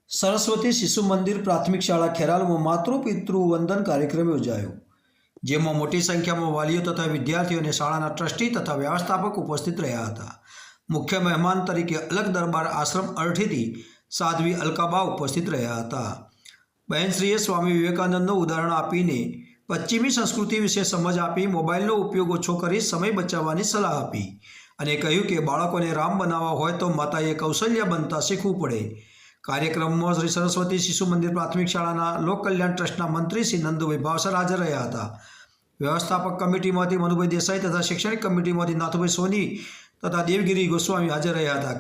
સરસ્વતી શિશુ મંદિર પ્રાથમિક શાળા ખેરાલુમાં માતૃપિતૃ વંદન કાર્યક્રમ યોજાયો, જેમાં મોટી સંખ્યામાં વાલીઓ તથા વિદ્યાર્થીઓ અને શાળાના ટ્રસ્ટી તથા વ્યવસ્થાપક ઉપસ્થિત રહ્યા હતા। મુખ્ય મહેમાન તરીકે અલગ દરબાર આશ્રમ અરઠીથી સાધ્વી અલકાબા ઉપસ્થિત રહ્યા હતા। બહેનશ્રીએ સ્વામી વિવેકાનંદનું ઉદાહરણ આપીને પશ્ચિમી સંસ્કૃતિ વિશે સમજ આપી, મોબાઈલનો ઉપયોગ ઓછો કરી સમય બચાવવાની સલાહ આપી અને કહ્યું કે બાળકોને રામ બનાવવા હોય તો માતાએ કૌશલ્ય બનતા શીખવું પડે। કાર્યક્રમમાં શ્રી સરસ્વતી શિશુ મંદિર પ્રાથમિક શાળાના લોક કલ્યાણ ટ્રસ્ટના મંત્રી શ્રી નંદુભાઈ ભાવસર હાજર રહ્યા હતા। વ્યવસ્થાપક કમિટીમાંથી મનુભાઈ દેસાઈ તથા શૈક્ષણિક કમિટીમાંથી નાથુભાઈ સોની તથા દેવગીરી ગોસ્વામી હાજર રહ્યા હતા।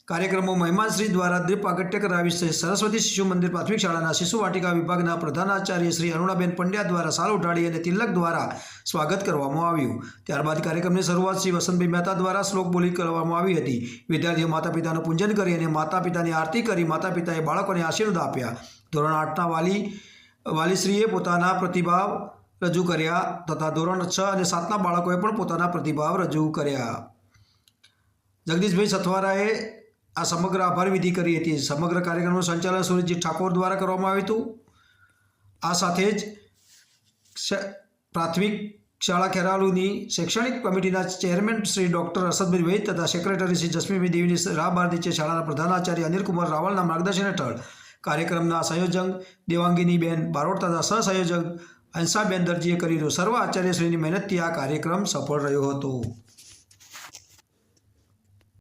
કાર્યક્રમમાં મહેમાનશ્રી દ્વારા દીપ પ્રાગટ્ય કરાવી સરસ્વતી શિશુ મંદિર પ્રાથમિક શાળાના શિશુ વાટિકા વિભાગના પ્રધાનાચાર્ય શ્રી અરુણાબેન પંડ્યા દ્વારા સાલ ઉઢાડી અને તિલક દ્વારા સ્વાગત કરવામાં આવ્યું। ત્યારબાદ કાર્યક્રમની શરૂઆત શ્રી વસંતભાઈ મહેતા દ્વારા શ્લોક બોલી કરવામાં આવી હતી। વિદ્યાર્થીઓ માતા પિતાનું પૂજન કરી અને માતા પિતાની આરતી કરી માતા પિતાએ બાળકોને આશીર્વાદ આપ્યા। ધોરણ 8ના વાલીશ્રીએ પોતાના પ્રતિભાવ રજૂ કર્યા તથા ધોરણ 6 અને 7ના બાળકોએ પણ પોતાના પ્રતિભાવ રજૂ કર્યા। જગદીશભાઈ સથવારાએ આ સમગ્ર આભાર વિધિ કરી હતી। સમગ્ર કાર્યક્રમનું સંચાલન સુરજીત ઠાકોર દ્વારા કરવામાં આવ્યું હતું। આ સાથે જ પ્રાથમિક શાળા ખેરાલુની શૈક્ષણિક કમિટીના ચેરમેન શ્રી ડૉક્ટર અરશદભાઈ વૈદ તથા સેક્રેટરી શ્રી જસ્મીભાઈ દેવીની રાહબર નીચે શાળાના પ્રધાનાચાર્ય અનિલકુમાર રાવલના માર્ગદર્શન હેઠળ કાર્યક્રમના સંયોજક દેવાંગીનીબેન બારોટ તથા સહસંયોજક હંસાબેન દરજીએ કર્યું। સર્વ આચાર્યશ્રીની મહેનતથી આ કાર્યક્રમ સફળ રહ્યો હતો।